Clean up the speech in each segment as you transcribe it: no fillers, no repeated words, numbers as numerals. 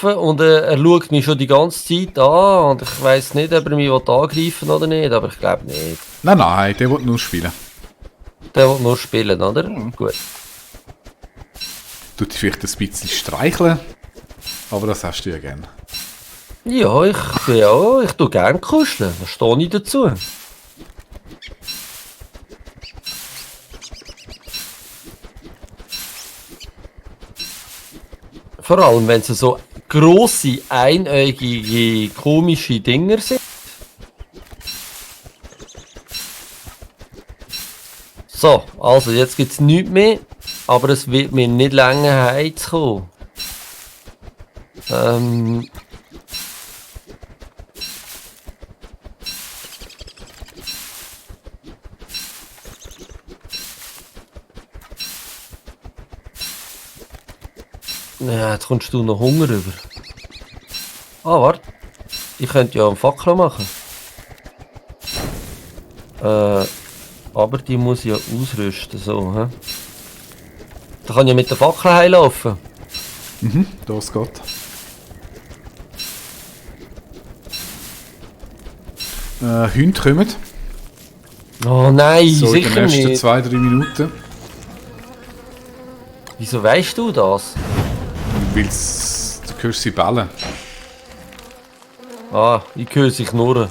gelaufen und er schaut mich schon die ganze Zeit an und ich weiss nicht, ob er mich angreifen will oder nicht, aber ich glaube nicht. Nein, der will nur spielen. Der will nur spielen, oder? Gut. Tut dich vielleicht ein bisschen streicheln, aber das hast du ja gerne. Ja, ich tue gerne kuscheln, da stehe ich dazu. Vor allem, wenn sie so grosse, einäugige, komische Dinger sind. So, also jetzt gibt es nichts mehr, aber es wird mir nicht lange heimzukommen. Ja, jetzt kommst du noch Hunger über. Ah, warte. Ich könnte ja einen Fackel machen. Aber die muss ich ja ausrüsten, so, hä? Da kann ich ja mit der Fackel heimlaufen. Das geht. Hunde kommen. Oh nein, So in den sicher ersten nicht. 2-3 Minuten. Wieso weißt du das? Weil du hörst sie bellen. Ah, ich höre sie knurren.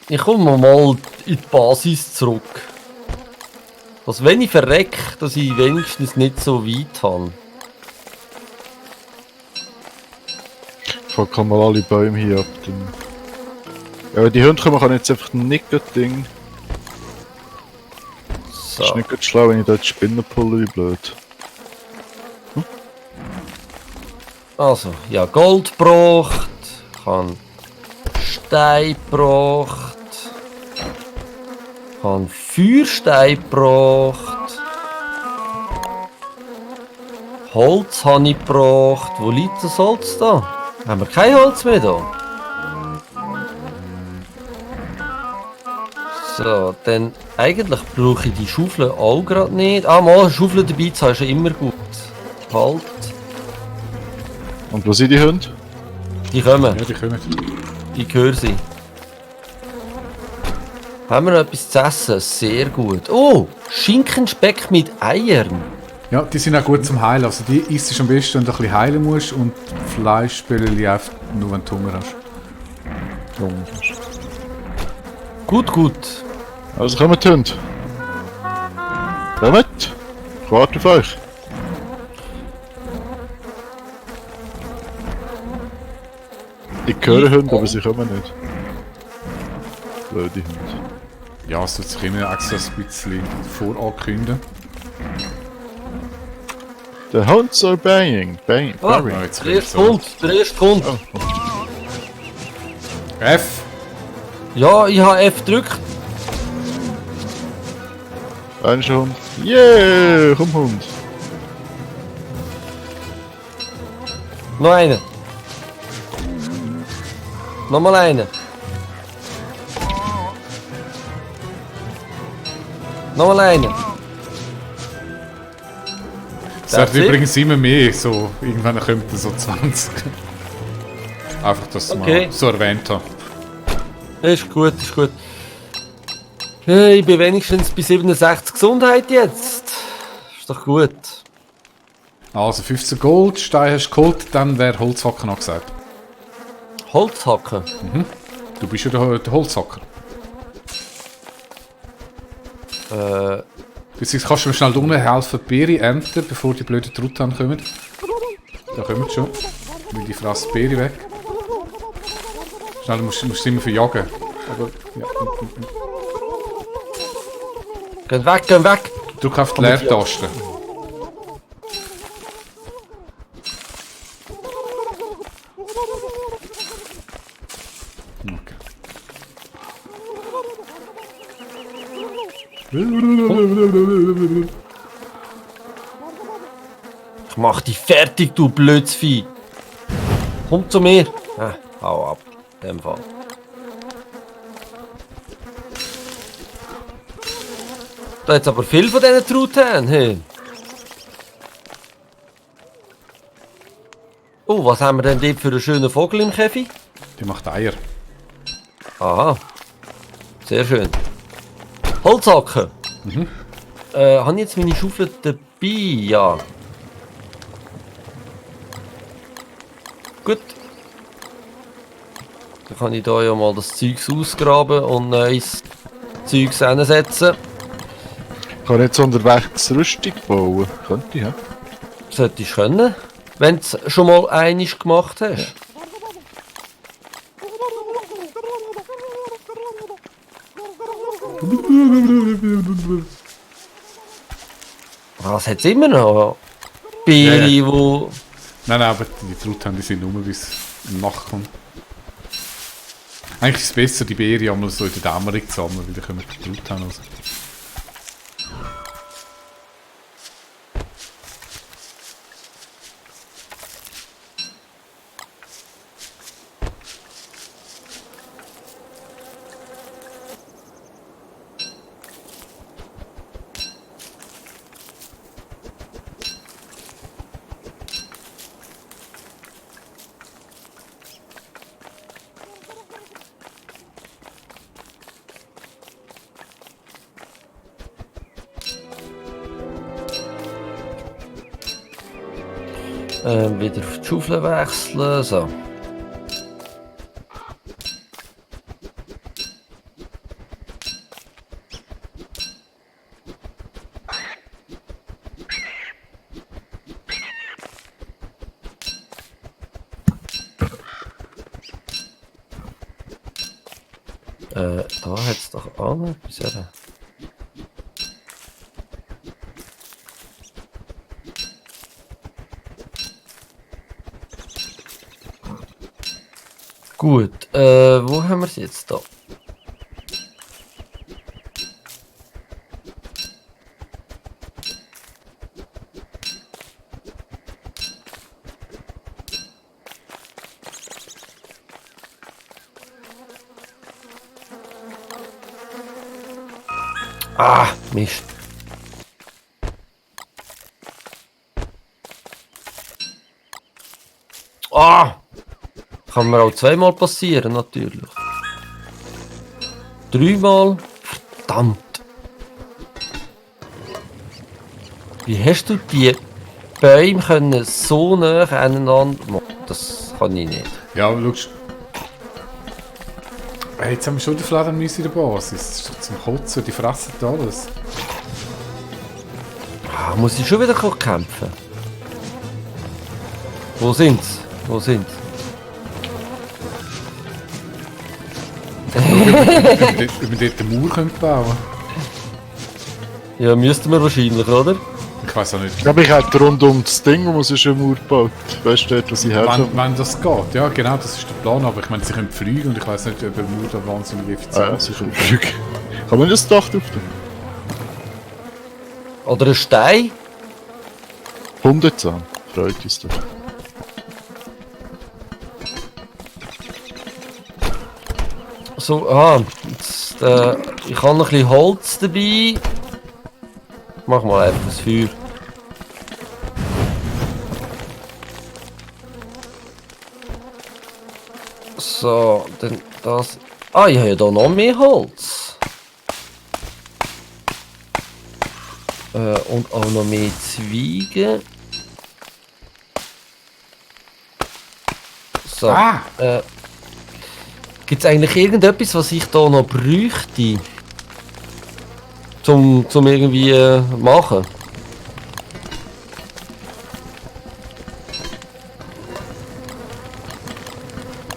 Ich komme mal in die Basis zurück. Dass wenn ich verrecke, dass ich wenigstens nicht so weit habe. Ich kann mal alle Bäume hier ab. Ja, die Hunde kommen, kann jetzt einfach nicht das Ding. So. Ist nicht gut schlau, wenn ich da die Spinnen pulle, wie blöd. Also, ja, Gold gebraucht, ich habe Stein gebraucht, ich habe Feuerstein gebraucht, Holz habe ich gebraucht. Wo liegt das Holz da? Haben wir kein Holz mehr da? So, dann eigentlich brauche ich die Schaufel auch gerade nicht. Ah, mal Schaufel dabei zu haben ist ja immer gut. Halt, Und wo sind die Hunde? die kommen. Ja, die kommen. Ich höre sie. Haben wir noch etwas zu essen? Sehr gut. Oh, Schinkenspeck mit Eiern. Ja, die sind auch gut zum Heilen. Also die isst du am besten, wenn du ein bisschen heilen musst und Fleischbällchen einfach nur, wenn du Hunger hast. Gut, gut. Also kommt die Hunde. Kommt! Ich warte auf euch. Ich höre Hunde, aber sie kommen nicht. Blöde Hunde. Ja, es tut sich immer extra ein bisschen vorankündigen. The Hunds are baying. Baying. Ah, Barring. Ja, jetzt Der erste kommt, der erste kommt. Oh, F! Ja, ich habe F gedrückt. ein Hund. Yeah! Komm Hund. Noch einen. Nochmal einen. Nochmal einen. Es wird That's it. übrigens immer mehr, so irgendwann kommt so 20. Einfach, dass ich Okay. mal so erwähnt habe. Ist gut, ist gut. Ich bin wenigstens bei 67 Gesundheit jetzt. Ist doch gut. Also 15 Gold, Stein hast du geholt, dann wäre Holzhacker noch gesagt. Holzhacken. Du bist ja der Holzhacker. Beziehungsweise kannst du mir schnell unten helfen, die Beere ernten, bevor die blöden Truthahn kommen. Da kommen sie schon. Weil die fressen die Beere weg. Schnell, du musst immer verjagen. Aber, ja. Geht weg, geht weg. Drück auf die Leertaste. Okay. Ich mach dich fertig, du Blödsvieh. Komm zu mir. Hau ab. In dem Fall. Da hat's aber viel von diesen Truthähnen. Hey. Oh, was haben wir denn dort für einen schönen Vogel im Käfig? Die macht Eier. Aha. Sehr schön. Holzhacken. Habe ich jetzt meine Schaufel dabei? Ja. Gut. Dann kann ich da ja mal das Zeugs ausgraben und neues Zeugs hinsetzen. Ich kann jetzt unterwegs Rüstung bauen. Könnte ich, ja? Solltest du können, wenn du es schon mal einiges gemacht hast. Was hat es immer noch? Beere, Ja. wo... Nein, aber die Truthahn, die sind nur bis Nacht kommt. Eigentlich ist es besser, die Beere einmal so in der Dämmerung zu sammeln, weil dann kommen die Truthahn raus. Wieder auf die Schaufel wechseln. So. Da hat es doch auch noch etwas. Oder? Gut, wo haben wir es jetzt da? Ah, Mist. Ah! Kann mir auch zweimal passieren, natürlich. Dreimal? Verdammt! Wie hast du die Bäume können so nah aneinander machen? Das kann ich nicht. Ja, aber schau. Hey, jetzt haben wir schon die Fledermäuse in der Basis. Das ist doch zum Kotzen, die fressen alles. Ah, muss ich schon wieder kämpfen? Wo sind's? Wo sind's? Ob wir dort eine Mauer bauen können. Ja, müssten wir wahrscheinlich, oder? Ich weiß auch nicht. Ich glaube, ich hätte rund um das Ding, wo man sich eine Mauer baut. Weißt du, dort, wo sie herkommen? Wenn das geht, ja genau, das ist der Plan. Aber ich meine, sie können fliegen und ich weiß nicht, ob eine Mauer da wahnsinnig effizient Ah, ja, sie können fliegen. Kann man das Dach drauf tun? Oder ein Stein? Hundezahn. Freut uns doch. So, jetzt, ich habe noch ein bisschen Holz dabei. Mach mal einfach das Feuer. So, dann das. Ah, ich habe ja da noch mehr Holz. Und auch noch mehr Zweige. So. Ah! Gibt es eigentlich irgendetwas, was ich da noch bräuchte? Zum irgendwie machen?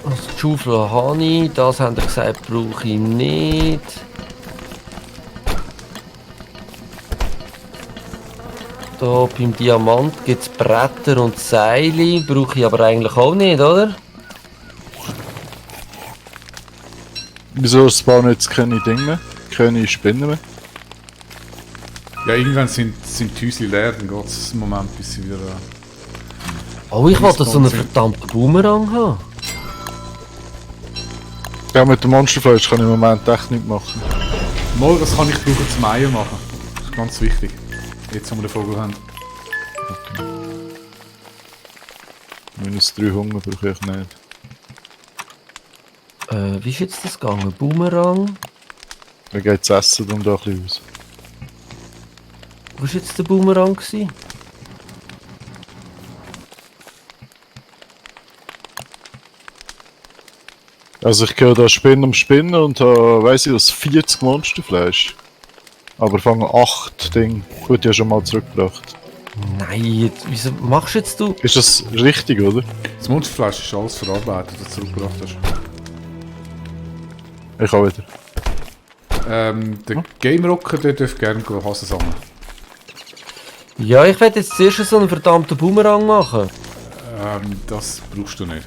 Also die Schaufel habe ich, das haben sie gesagt, brauche ich nicht. Da beim Diamant gibt es Bretter und Seile, brauche ich aber eigentlich auch nicht, oder? Wieso spawnen jetzt keine Dinge mehr? Keine Spinnen mehr? Ja, irgendwann sind die Häuschen leer, dann geht es einen Moment, bis sie wieder... Oh, ich wollte so einen verdammten Boomerang haben. Ja, mit dem Monsterfleisch kann ich im Moment echt nicht machen. Mal, das kann ich brauchen zum Eier machen. ganz wichtig. Jetzt, wo wir den Vogel haben. -3 Hunger brauche ich nicht. Wie ist jetzt das gegangen? Boomerang? Dann geht das Essen dann da ein bisschen aus. Wo war jetzt der Boomerang gewesen? Also ich gehe da Spinnen um Spinnen und habe, weiss ich was, 40 Monsterfleisch. Aber fange 8 Dinge. Gut, die hast du schon mal zurückgebracht. Nein, jetzt, wieso machst jetzt du? Ist das richtig, oder? Das Mundfleisch ist alles verarbeitet, das du zurückgebracht hast. Ich auch wieder. Der Game Rocker, der darf gerne Hasen sammeln. Ja, ich werde jetzt zuerst so einen verdammten Boomerang machen. Das brauchst du nicht.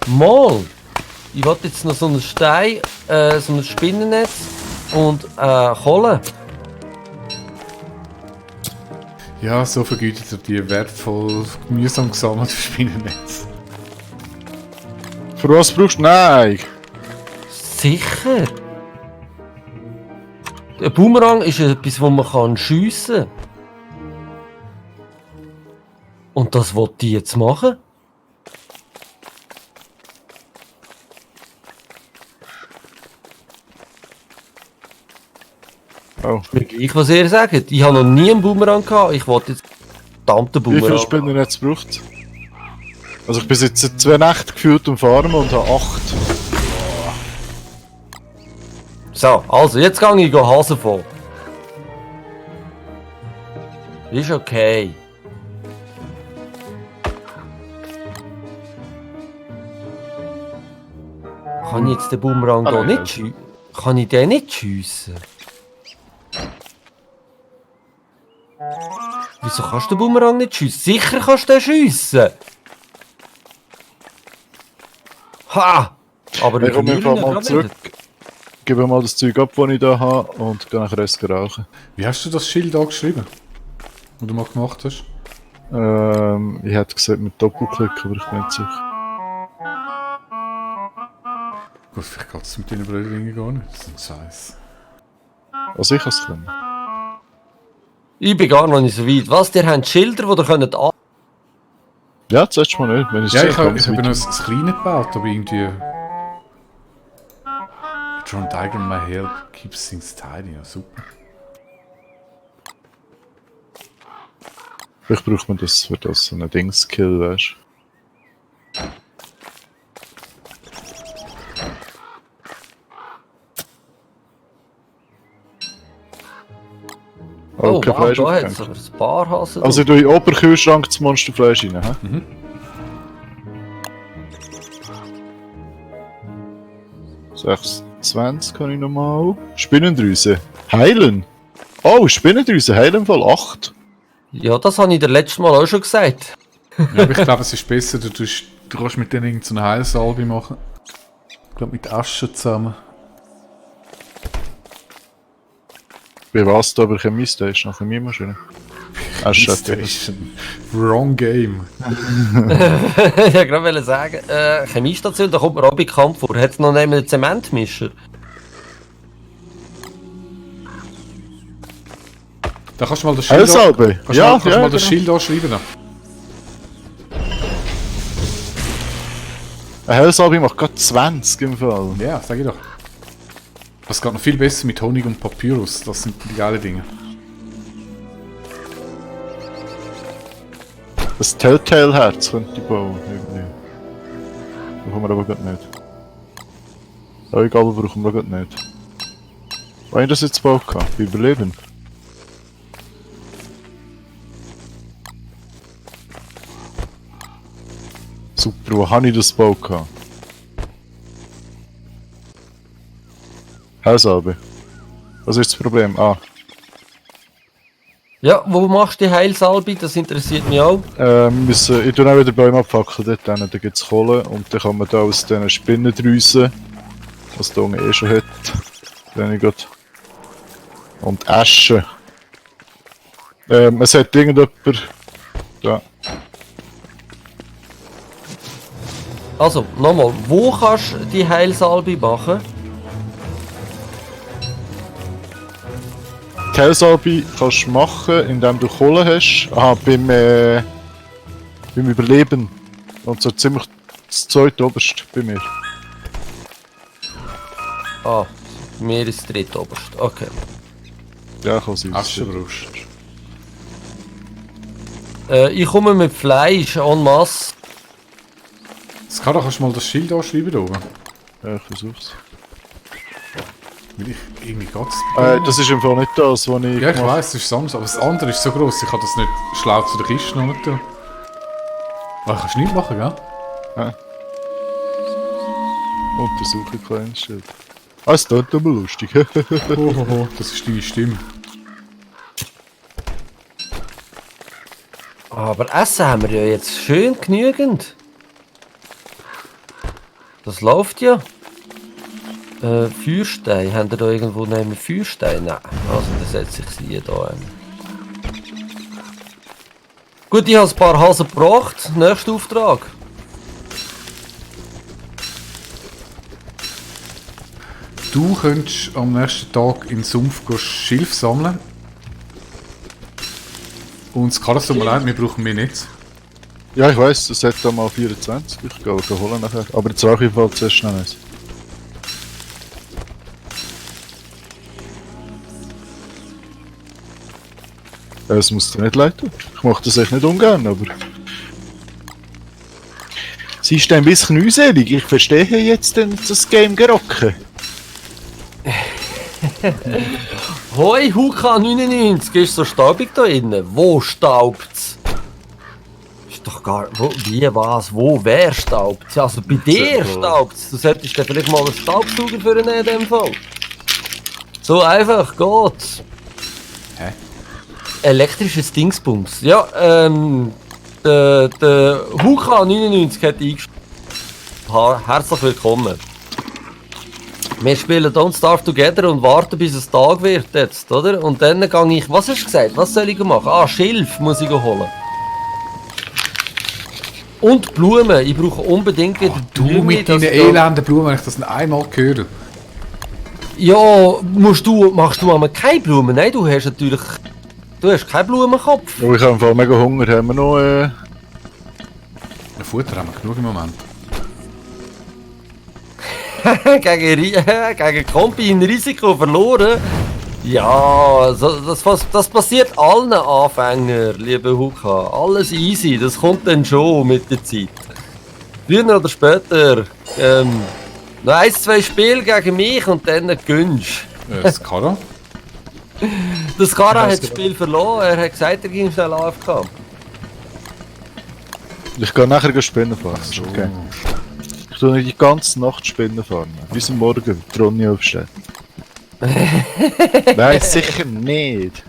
Mal! Ich wollte jetzt noch so einen Stein, so ein Spinnennetz und Kohle. Ja, so vergütet er die wertvoll, mühsam gesammelte Spinnennetz. Für was brauchst du? Nein! Sicher! Ein Boomerang ist etwas, wo man schiessen kann. Und das wollte ich jetzt machen? Oh. Mir gleich, was ihr sagt. Ich habe noch nie einen Boomerang gehabt. Ich wollte jetzt verdammten Wie viele Boomerang. Spinnen jetzt braucht? Also ich bin jetzt seit 2 Nächten gefühlt am Farmen und habe 8. So, also jetzt gehe ich Hasen voll. Ist okay. Kann ich jetzt den Boomerang hier nicht schiessen? Kann ich den nicht schiessen? Wieso kannst du den Boomerang nicht schiessen? Sicher kannst du den schiessen! Ha! Aber Ich komme verlieren einfach ja mal gerade zurück. wieder. Gebe mal das Zeug ab, das ich da habe und gehe nachher erst rauchen. Wie hast du das Schild angeschrieben? Was du mal gemacht hast? Ich hätte gesagt mit Doppelklick, aber ich bin nicht sicher. Gut, vielleicht geht es mit deinen Brüdern gar nicht. Das ist ein Scheiß. Also ich kann es können. Ich bin gar noch nicht so weit. Was, ihr habt Schilder, die ihr könnt an... Ja, das hättest du mal nicht. Wenn Ja, ich habe ganz noch weit- ein kleines gebaut, aber irgendwie... Drawn diagram my help keeps things tidy. Ja, super. Vielleicht braucht man das für das so ein Dingskill, weißt du? Oh, kein wow, Fleisch da hat aufgehängt. es aber ein paar Hasen. Also ich tue in den Oberkühlschrank das Monsterfleisch rein, hä? Mhm. 26 kann ich nochmal. Spinnendrüse. Heilen! Oh, Spinnendrüse, heilen im Fall 8. Ja, das habe ich dir letztes Mal auch schon gesagt. Ja, aber ich glaube, es ist besser, du kannst mit denen irgendeine Heilsalbe machen. Ich glaube, mit Asche zusammen. Wie war's da bei Chemiestation? Nach Chemiemaschine? Station. Wrong game. Ich wollte gerade sagen, Chemiestation, da kommt mir auch bekannt vor. Hat es noch einen Zementmischer? Da kannst du mal das Schild, Heilsalbe! kannst Ja, kannst du mal das genau. Schild anschreiben. Da. Eine Heilsalbe macht gerade 20 im Fall. Ja, sag ich doch. Das geht noch viel besser mit Honig und Papyrus. Das sind die geilen Dinge. Das Telltale-Herz könnte ich bauen, irgendwie. Brauchen wir aber gerade nicht. Egal, brauchen wir gerade nicht. Wo habe ich das jetzt gebaut? Bei Überleben? Super, wo habe ich das gebaut? Hausalbe. Was ist das Problem? Ah, Ja, wo machst du die Heilsalbe? Das interessiert mich auch. ich tue auch wieder Bäume abfackeln, dort hinten, da gibt es Kohle und dann kann man da aus diesen Spinnendrüsen, was der Unge schon hat, wenn ich grad, und Asche. Es hat irgendjemand, da, Also, nochmal, wo kannst du die Heilsalbe machen? Käsealbi kannst du machen, indem du Kohle hast. Aha, beim Überleben. Und so ziemlich das zweite oberst bei mir. Ah, mir ist der dritte oberst. Okay. Ja, kann sein. Aschenbrust. Ich komme mit Fleisch en masse. Skara, kannst du mal das Schild anschreiben da oben? Ja, ich versuch's. Weil ich irgendwie geht's. Das ist im Fall nicht das, was ich Ja, ich gemacht weiss, das ist anders, aber das andere ist so gross, ich kann das nicht schlau zu der Kiste noch tun. Aber kannst du nicht machen, gell? habe. Untersuche kleines Schild. Ah, es tut aber lustig. Hohoho, das ist deine Stimme. Aber Essen haben wir ja jetzt schön genügend. Das läuft ja. Feuerstein. Haben ihr da irgendwo neben Feuerstein? Nein. Also dann setze ich sie hier ein. Gut, ich habe ein paar Hasen gebracht. Nächster Auftrag. Du könntest am nächsten Tag in den Sumpf Schilf sammeln. Und es kann tut mir leid, wir brauchen mehr nicht. Ja, ich weiss, es hat da mal 24. Ich gehe holen nachher. Aber jetzt auch ich Fall zuerst schnell eins. Es muss dir nicht leid tun. Ich mache das echt nicht ungern, aber... Sie ist ein bisschen unselig. Ich verstehe jetzt das Game gerocken. Hoi, Huka 99, ist so staubig da innen. Wo staubt's? Ist doch gar... Wo, wie, was, wo, wer staubt's? Also bei dir staubt's. Du solltest dir vielleicht mal einen Staubsauger für ihn in dem Fall. So einfach geht's. Hä? Elektrisches Dingsbums. Ja, der Huka 99 hat eingestellt. Herzlich willkommen. Wir spielen Don't Starve Together und warten bis es Tag wird jetzt, oder? Und dann gehe ich... Was hast du gesagt? Was soll ich machen? Ah, Schilf muss ich holen. Und Blumen. Ich brauche unbedingt wieder Du Blumen, mit dass deinen ich da- elenden Blumen, wenn ich das einmal höre. Ja, machst du aber keine Blumen? Nein, du hast natürlich... Du hast keinen Blumenkopf. Oh, ich habe im Fall mega Hunger. Haben wir noch... Ja, Futter haben wir genug im Moment. gegen Kompi in Risiko verloren. Ja, das passiert allen Anfängern, liebe Huka. Alles easy, das kommt dann schon mit der Zeit. Früher oder später, noch 1-2 Spiele gegen mich und dann gönnst. Skara? Der Skara hat das Spiel verloren, er hat gesagt, er ging schnell AFK. Ich gehe nachher Spinnen fahren. Das ist okay. Ich tue nicht die ganze Nacht Spinnen fahren. Bis am Morgen, die Ronny aufsteht. Nein, sicher nicht.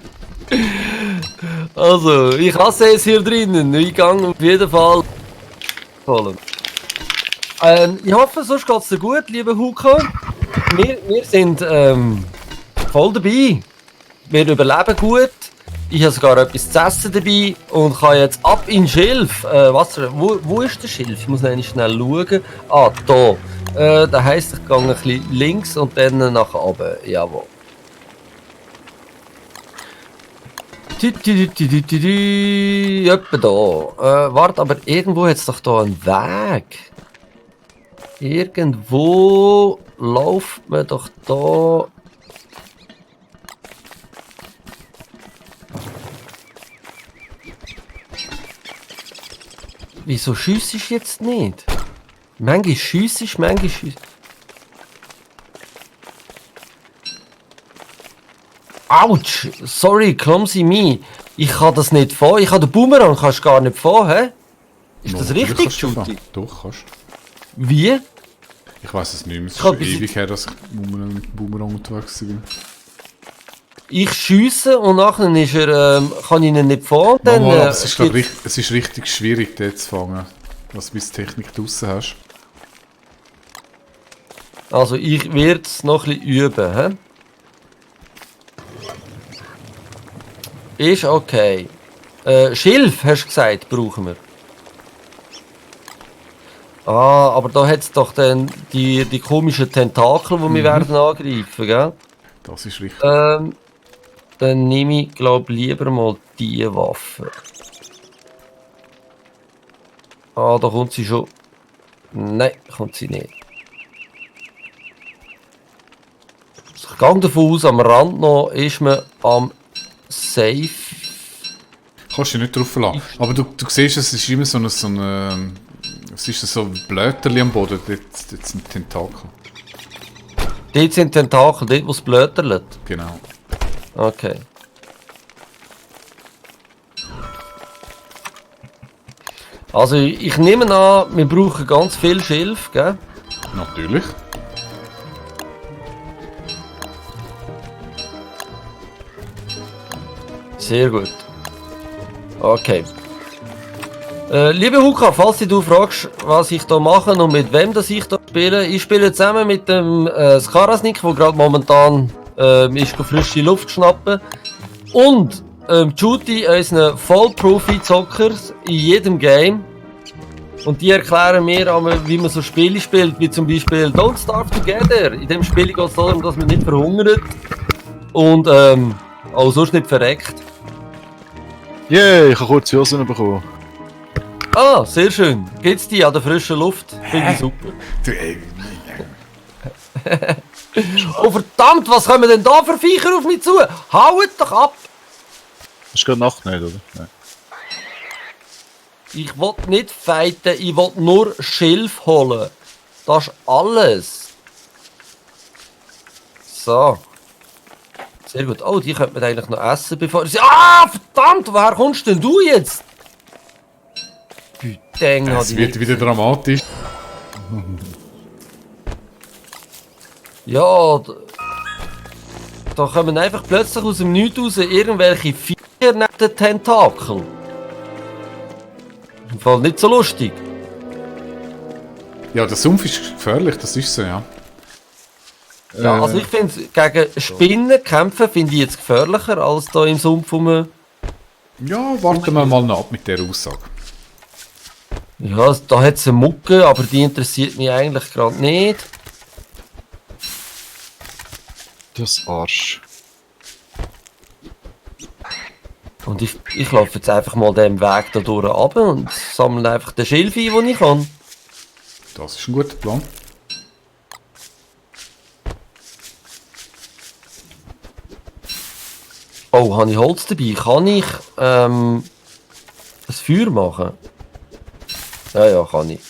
Also, ich hasse es hier drinnen, ich gehe auf jeden Fall holen. Ich hoffe, sonst geht es dir gut, liebe Huka. Wir sind voll dabei. Wir überleben gut. Ich habe sogar etwas zu essen dabei und kann jetzt ab in Schilf. Wo ist der Schilf? Ich muss eigentlich schnell schauen. Ah, da. Das heisst, ich gehe ein bisschen links und dann nach oben. Jawohl. Etwa da. Warte, aber irgendwo hat es doch da einen Weg. Irgendwo läuft man doch da. Wieso schiesse ich jetzt nicht? Manchmal schiesse ich, manchmal schiesse. Autsch! Sorry, clumsy me. Ich kann das nicht fahren. Ich kann den Boomerang kannst du gar nicht fahren, hä? Ist das Natürlich richtig, kannst du Juti? fahren. Doch, kannst du. Wie? Ich weiss es nicht mehr, es ist Ich hab schon bis ewig her, dass ich mit dem Boomerang unterwegs bin. Ich schiesse und nachher ist kann ich ihn nicht fahren. Dann, Mama, aber es ist, glaub, gibt's- es ist richtig schwierig, den zu fangen. Was du bis Technik draussen hast. Also ich werde es noch ein bisschen üben, hä? Ist okay. Schilf, hast du gesagt, brauchen wir. Ah, aber da hat es doch dann die komischen Tentakel, die wir werden angreifen, gell? Das ist richtig. Dann nehme ich, glaube lieber mal die Waffe. Ah, da kommt sie schon. Nein, kommt sie nicht. Ich gehe davon aus, am Rand noch ist man am Safe. Kannst du nicht drauf verlassen. Aber du siehst, es ist immer es ist so ein Blätterli am Boden, dort sind Tentakel. Dort sind Tentakel, dort wo es blöterlet. Genau. Okay. Also ich nehme an, wir brauchen ganz viel Schilf, gell? Natürlich. Sehr gut. Okay. Liebe Huka, falls du fragst, was ich da mache und mit wem das ich da spiele, ich spiele zusammen mit dem Skarasnik, der gerade momentan ist frische Luft schnappen. Und Judy, unseren Vollprofi-Zockers in jedem Game. Und die erklären mir, wie man so Spiele spielt, wie zum Beispiel Don't Starve Together. In dem Spiel geht es darum, dass man nicht verhungert und auch sonst nicht verreckt. Yay, ich habe kurze Hosen bekommen. Ah, sehr schön. Geht's dir an der frischen Luft? Finde ich super. Oh verdammt, was kommen denn da für Viecher auf mich zu? Haut doch ab! Ist gerade Nacht nicht, oder? Nein. Ich will nicht fighten, ich will nur Schilf holen. Das ist alles. So. Sehr gut. Oh, die könnte man eigentlich noch essen, bevor sie... Ah, verdammt, woher kommst denn du jetzt? Büdeng hat Es wird wieder dramatisch. Ja, da kommen einfach plötzlich aus dem Nichts raus irgendwelche Viecher neben den Tentakeln. Im Fall nicht so lustig. Ja, der Sumpf ist gefährlich, das ist so, ja. Ja, also ich finde, gegen Spinnen kämpfen finde ich jetzt gefährlicher als da im Sumpf rum. Ja, warten wir mal noch ab mit der Aussage. Ja, da hat es eine Mucke, aber die interessiert mich eigentlich gerade nicht. Das Arsch. Und ich laufe jetzt einfach mal den Weg da durch runter und sammle einfach den Schilf ein, den ich kann. Das ist ein guter Plan. Oh, habe ich Holz dabei? Kann ich ein Feuer machen? Ja, ja, kann ich.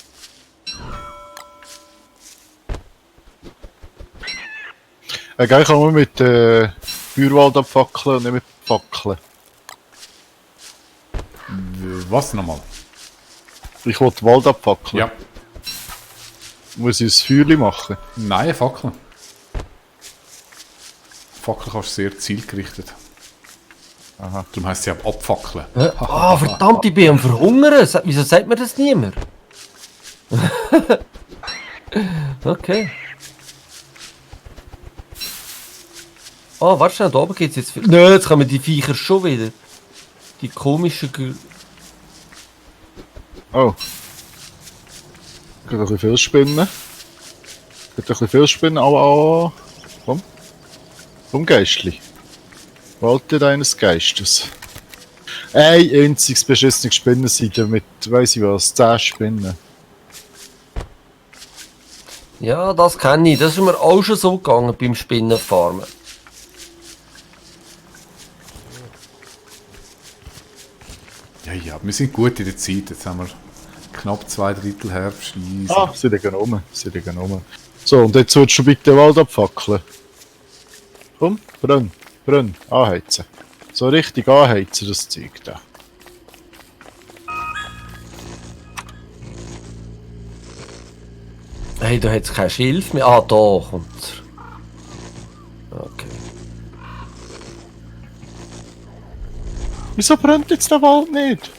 Gell, ich kann nur mit Feuerwald abfackeln und nicht mit Fackeln. Was nochmal? Ich will den Wald abfackeln. Ja. Muss ich ein Feuerchen machen? Nein, eine Fackel. Fackel kannst du sehr zielgerichtet. Aha. Darum heisst sie auch abfackeln. Ah, verdammt, ich bin am Verhungern. Wieso sagt mir das niemand? Okay. Oh, warte schnell, da oben geht's jetzt... Nö, jetzt kommen die Viecher schon wieder. Die komischen... Oh. Geht ein bisschen viel Spinnen. Geht ein bisschen viel Spinnen, aber komm. Komm, Geistli. Walte deines Geistes. Ein einziges beschissenes Spinnenseite mit, weiss ich was, 10 Spinnen. Ja, das kenne ich. Das ist mir auch schon so gegangen beim Spinnenfarmen. Ja, wir sind gut in der Zeit. Jetzt haben wir knapp 2/3 Herbst. Easy. Ah, sie liegen rum. Sie liegen rum. So, und jetzt sollst du bitte den Wald abfackeln. Komm, brenn, anheizen. So richtig anheizen, das Zeug da. Hey, da hat es kein Schilf mehr. Ah, da kommt's. Okay. Wieso brennt jetzt der Wald nicht?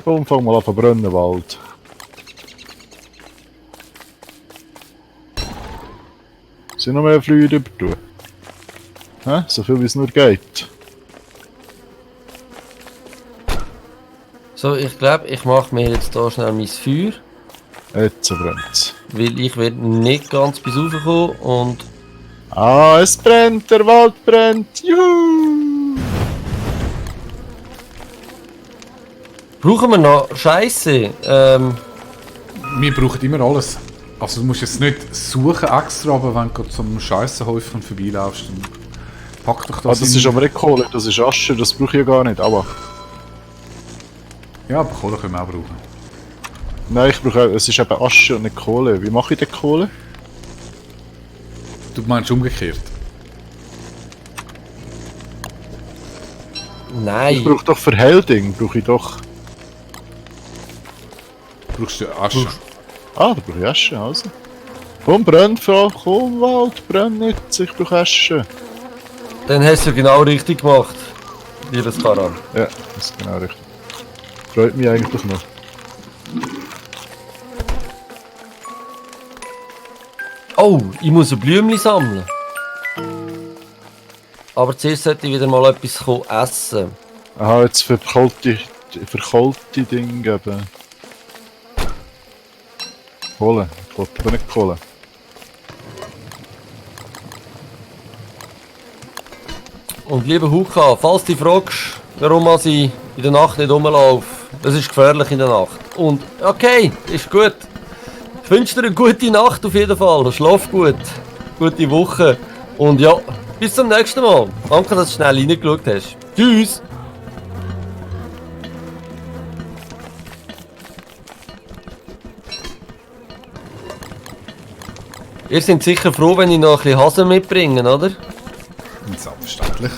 Komm, fang mal an zu brennen, Wald. Sind noch mehr Flüge drüber tun? Hä? So viel wie es nur geht. So, ich glaube, ich mache mir jetzt hier schnell mein Feuer. Jetzt brennt's. Weil ich werde nicht ganz bis raufkommen und... Ah, es brennt, der Wald brennt. Juhu! Brauchen wir noch Scheiße? Wir brauchen immer alles. Also du musst jetzt nicht suchen extra, aber wenn du gerade so einem Scheissenhäufchen vorbeilaufst, dann pack doch das Das ist aber nicht Kohle, das ist Asche, das brauche ich ja gar nicht, aber... Ja, aber Kohle können wir auch brauchen. Nein, ich brauche es ist eben Asche und nicht Kohle. Wie mache ich denn Kohle? Du meinst umgekehrt. Ich Nein. brauche doch für Helding, brauche ich doch... Brauchst du Asche? Ah, da brauche ich Asche, also. Komm, brenn, Frau, komm, Wald, brenn nicht, ich brauche Asche. Dann hast du genau richtig gemacht. Liebes Karan. Ja, das ist genau richtig. Freut mich eigentlich noch. Oh, ich muss ein Blümchen sammeln. Aber zuerst sollte ich wieder mal etwas essen. Aha, jetzt verkohlte Dinge geben. Kohle, ich wollte aber nicht Kohle. Und lieber Huka, falls du dich fragst, warum ich in der Nacht nicht rumlaufe, es ist gefährlich in der Nacht. Und okay, ist gut. Ich wünsche dir eine gute Nacht auf jeden Fall. Schlaf gut. Gute Woche. Und ja, bis zum nächsten Mal. Danke, dass du schnell reingeschaut hast. Tschüss. Ihr seid sicher froh, wenn ich noch ein bisschen Hasen mitbringe, oder? Selbstverständlich.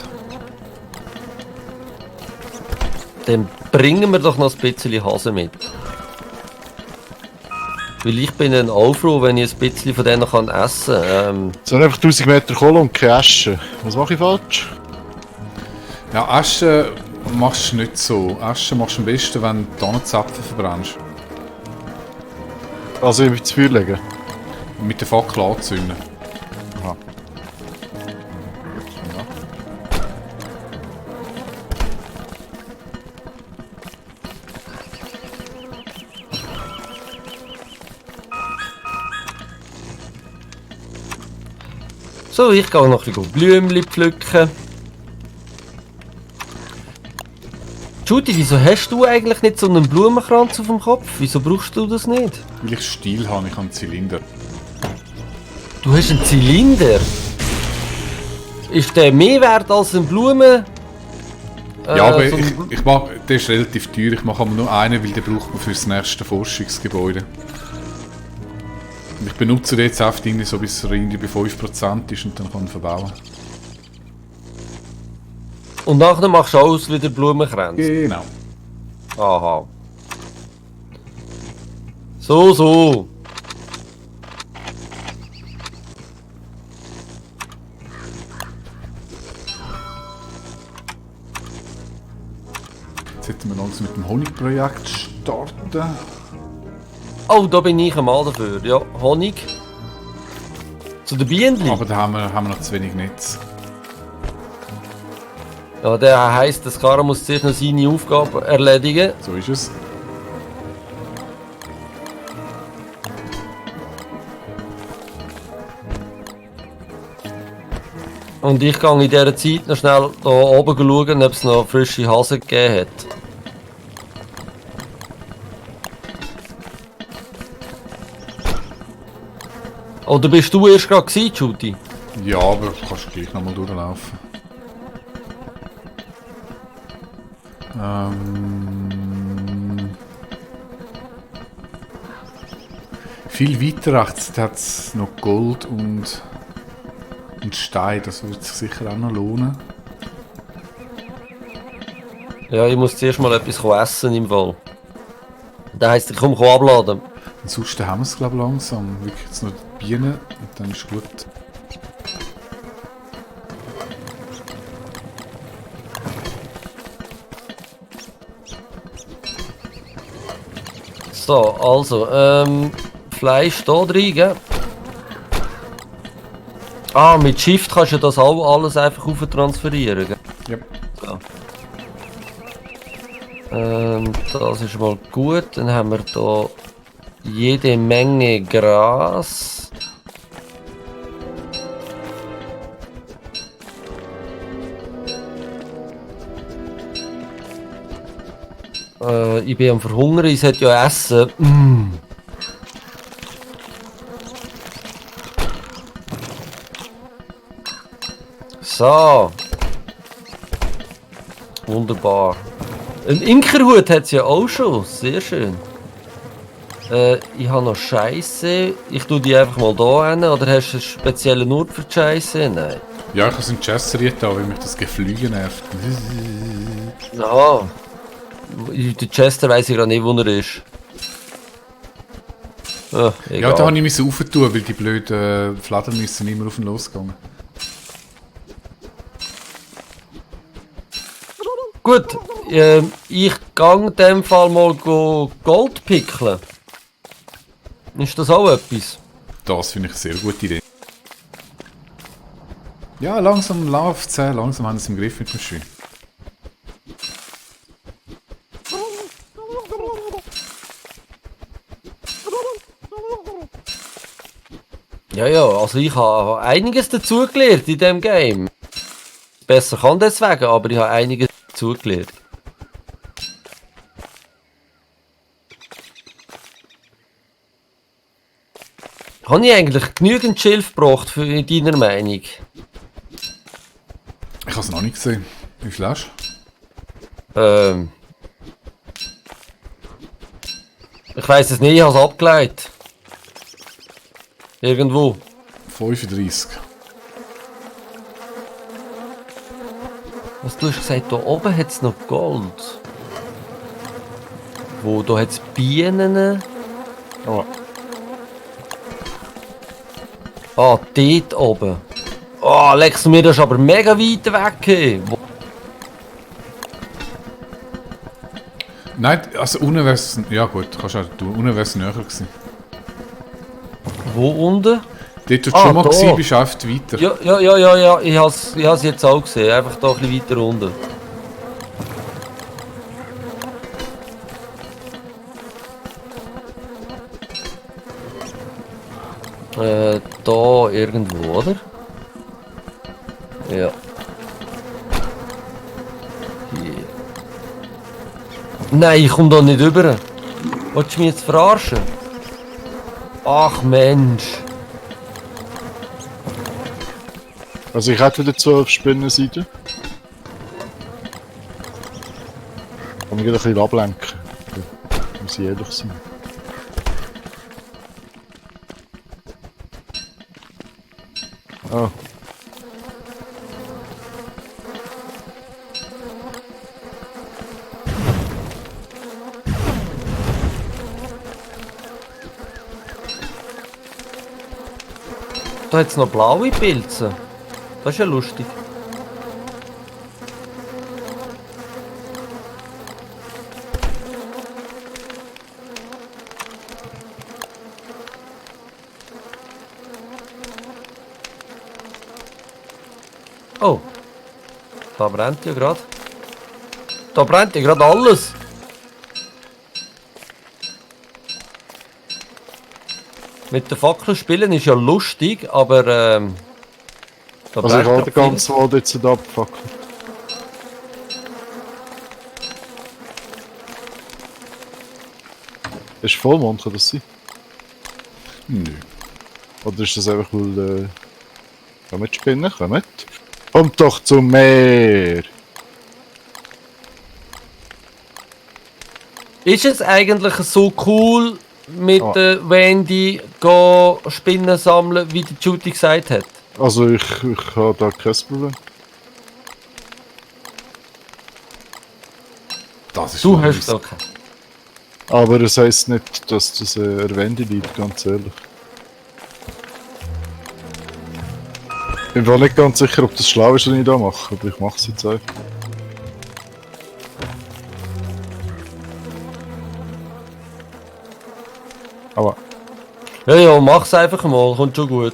Dann bringen wir doch noch ein bisschen Hasen mit. Weil ich bin dann auch froh, wenn ich ein bisschen von denen kann essen kann. Es sind einfach 1000 Meter Kohle und keine Asche. Was mache ich falsch? Ja, Asche machst du nicht so. Asche machst du am besten, wenn du Tannenzapfen verbrennst. Also ich ins Feuer legen. Und mit der Fackel anzünden. Aha. So, ich gehe noch ein bisschen Blümchen pflücken. Judy, wieso hast du eigentlich nicht so einen Blumenkranz auf dem Kopf? Wieso brauchst du das nicht? Weil ich Stiel habe, ich habe einen Zylinder. Du hast einen Zylinder? Ist der mehr wert als ein Blumen? Ja, aber so ich mach, der ist relativ teuer. Ich mache aber nur einen, weil den braucht man für das nächste Forschungsgebäude. Und ich benutze den jetzt einfach irgendwie so, bis er irgendwie bei 5% ist und dann kann ich verbauen. Und nachher machst du alles wieder Blumenkränze? Genau. Aha. So. Jetzt hätten wir langsam mit dem Honigprojekt starten. Oh, da bin ich einmal dafür. Ja, Honig. Zu den Bienen. Aber da haben wir noch zu wenig Netz. Ja, der heisst, das Kara muss zuerst noch seine Aufgabe erledigen. So ist es. Und ich gehe in dieser Zeit noch schnell da oben schauen, ob es noch frische Hasen gegeben hat. Oder bist du erst gerade gewesen, Judy? Ja, aber du kannst gleich nochmal durchlaufen. Viel weiter rechts hat es noch Gold und Stein, das wird sich sicher auch noch lohnen. Ja, ich muss zuerst mal etwas essen im Fall. Das heisst, ich komme abladen. Ansonsten haben wir es, glaube ich, langsam. Wirklich jetzt noch die Bienen und dann ist gut. So, also, Fleisch da drin, gell? Ah, mit Shift kannst du das auch alles einfach rauf transferieren, gell? Ja. So. Das ist mal gut. Dann haben wir da jede Menge Gras. Ich bin am Verhungern, ich sollte ja essen. So. Wunderbar. Ein Imkerhut hat es ja auch schon. Sehr schön. Ich habe noch Scheiße. Ich tue die einfach mal hier hin. Oder hast du einen speziellen Ort für die Scheiße? Nein. Ja, ich habe so einen Chesseriet da, weil mich das Geflüge nervt. Ja. Der Chester weiss ich gerade nicht, wo er ist. Ah, egal. Ja, da habe ich mich so aufgetun, weil die blöden Fladen müssen immer auf und losgehen. Gut, ich gehe in dem Fall mal Gold pickeln. Ist das auch etwas? Das finde ich eine sehr gute Idee. Ja, langsam läuft es, langsam haben sie es im Griff mit dem Schuh. Ja, also ich habe einiges dazugelernt in diesem Game. Besser kann deswegen, aber ich habe einiges dazugelernt. Habe ich eigentlich genügend Schilf gebracht für deiner Meinung? Ich habe es noch nicht gesehen. Wie viel hast Ich weiss es nicht, ich habe es abgeleitet. Irgendwo. du? 35. Was du hast gesagt, da oben hat es noch Gold. Wo, da hat es Bienen. Oh. Ah, dort oben. Ah, leckst du mir, das ist aber mega weit weg. Hey. Nein, also unten wäre es... Ja gut, kannst du auch tun. Unten wäre es näher gewesen. Wo unten? Dort, wo du Ah, schon mal da. gewesen bist, einfach weiter. Ja, ich has jetzt auch gesehen. Einfach da ein bisschen weiter unten. Da irgendwo, oder? Ja. Hier. Nein, ich komme da nicht rüber. Wolltest du mich jetzt verarschen? Ach Mensch. Also ich hätte wieder 12 Spinnenseiten. Kann mich ein bisschen ablenken. Muss ich ehrlich sein. Oh. Da hat es noch blaue Pilze. Das ist ja lustig. Oh. Da brennt ja gerade. Da brennt ja gerade alles. Mit der Fackel spielen ist ja lustig, aber da Also ich brennt habe grad den ganzen Wald jetzt nicht abgefackelt. Ist Vollmond, kann das sein? Nö. Oder ist das einfach weil... Kommt Spinnen, kommt. Kommt doch zum Meer! viel. Ist es eigentlich so cool mit Ah. Wendy go Spinnen sammeln, wie der Judy gesagt hat? Also ich habe da kein Problem. Das ist Du schon hast nice. okay. Aber es heisst nicht, dass das erwähnt liegt, ganz ehrlich. Ich bin nicht ganz sicher, ob das schlau ist, was ich da mache, aber ich mache es jetzt einfach. Aber Ja, mach's einfach mal, kommt schon gut.